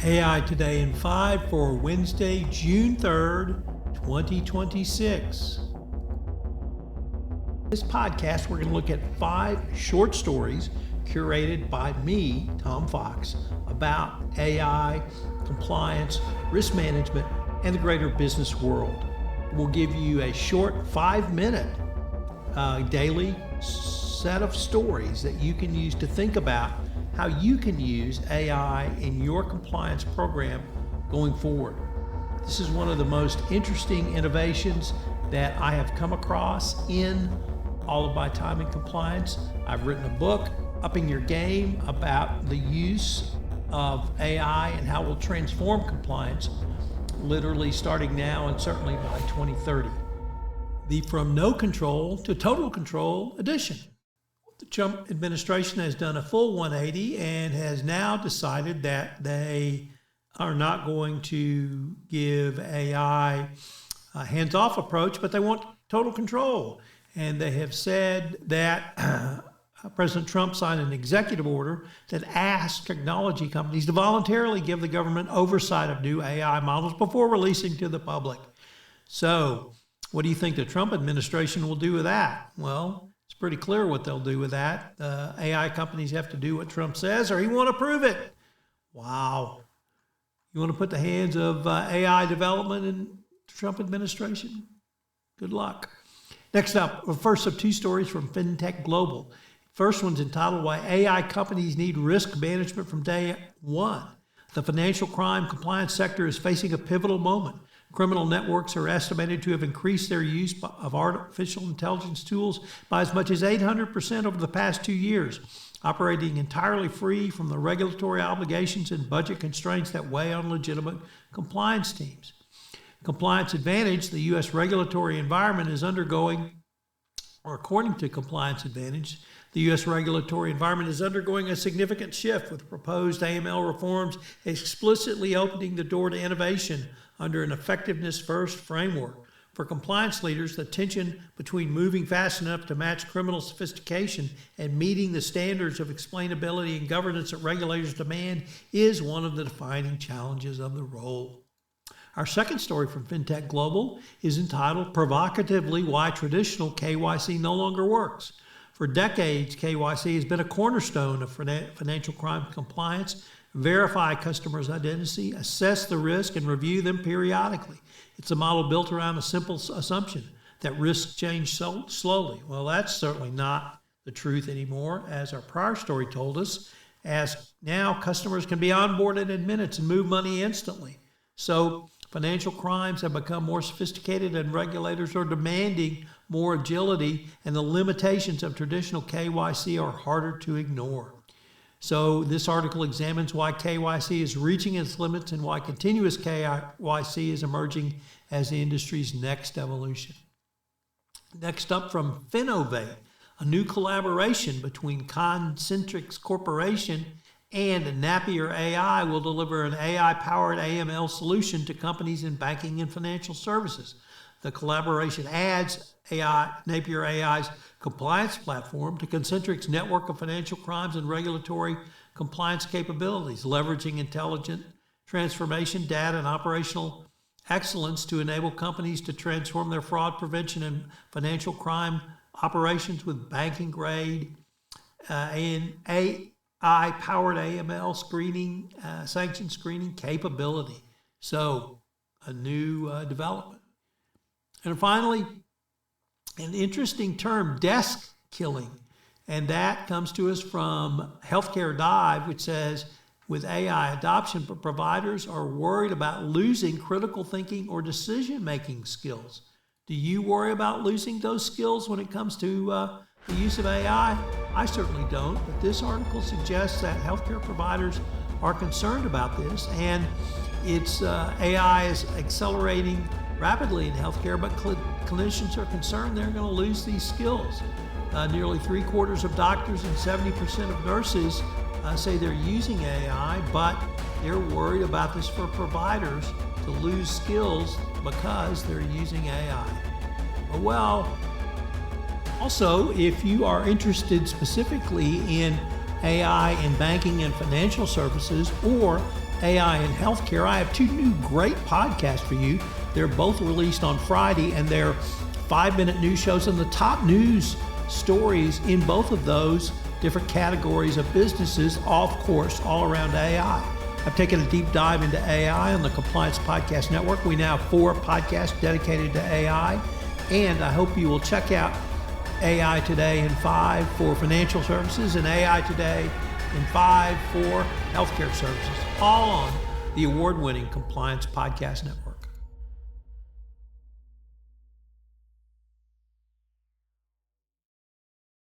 AI Today in 5 for Wednesday, June 3rd, 2026. This podcast, we're going to look at 5 short stories curated by me, Tom Fox, about AI, compliance, risk management, and the greater business world. We'll give you a short 5-minute daily set of stories that you can use to think about how you can use AI in your compliance program going forward. This is one of the most interesting innovations that I have come across in all of my time in compliance. I've written a book, Upping Your Game, about the use of AI and how it will transform compliance, literally starting now and certainly by 2030. The From No Control to Total Control edition. The Trump administration has done a full 180 and has now decided that they are not going to give AI a hands-off approach, but they want total control. And they have said that President Trump signed an executive order that asks technology companies to voluntarily give the government oversight of new AI models before releasing to the public. So, what do you think the Trump administration will do with that? Well, it's pretty clear what they'll do with that. AI companies have to do what Trump says or he won't approve it. Wow. You want to put the hands of AI development in the Trump administration? Good luck. Next up, the first of 2 stories from FinTech Global. First one's entitled Why AI Companies Need Risk Management from Day One. The financial crime compliance sector is facing a pivotal moment. Criminal networks are estimated to have increased their use of artificial intelligence tools by as much as 800% over the past 2 years, operating entirely free from the regulatory obligations and budget constraints that weigh on legitimate compliance teams. Compliance Advantage, the U.S. regulatory environment is undergoing, or according to Compliance Advantage, the U.S. regulatory environment is undergoing a significant shift with proposed AML reforms explicitly opening the door to innovation under an effectiveness-first framework. For compliance leaders, the tension between moving fast enough to match criminal sophistication and meeting the standards of explainability and governance that regulators demand is one of the defining challenges of the role. Our second story from FinTech Global is entitled Provocatively Why Traditional KYC No Longer Works. For decades, KYC has been a cornerstone of financial crime compliance. Verify customers' identity, assess the risk, and review them periodically. It's a model built around a simple assumption that risks change slowly. Well, that's certainly not the truth anymore, as our prior story told us, as now customers can be onboarded in minutes and move money instantly. So financial crimes have become more sophisticated and regulators are demanding more agility, and the limitations of traditional KYC are harder to ignore. So this article examines why KYC is reaching its limits and why continuous KYC is emerging as the industry's next evolution. Next up from Finovate, a new collaboration between Concentrix Corporation and Napier AI will deliver an AI-powered AML solution to companies in banking and financial services. The collaboration adds Napier AI's compliance platform to Concentrix network of financial crimes and regulatory compliance capabilities, leveraging intelligent transformation, data, and operational excellence to enable companies to transform their fraud prevention and financial crime operations with banking-grade and AI-powered AML screening, sanction screening capability. So, a new development. And finally, an interesting term, desk killing. And that comes to us from Healthcare Dive, which says, with AI adoption, providers are worried about losing critical thinking or decision-making skills. Do you worry about losing those skills when it comes to the use of AI? I certainly don't, but this article suggests that healthcare providers are concerned about this, and it's AI is accelerating rapidly in healthcare, but clinicians are concerned they're going to lose these skills. Nearly 3/4 of doctors and 70% of nurses say they're using AI, but they're worried about this for providers to lose skills because they're using AI. Well, also, if you are interested specifically in AI in banking and financial services, or AI in healthcare, I have two new great podcasts for you. They're both released on Friday, and they're 5-minute news shows, and the top news stories in both of those different categories of businesses, of course, all around AI. I've taken a deep dive into AI on the Compliance Podcast Network. We now have 4 podcasts dedicated to AI, and I hope you will check out AI Today in 5 for financial services and AI Today in 5 for healthcare services, all on the award-winning Compliance Podcast Network.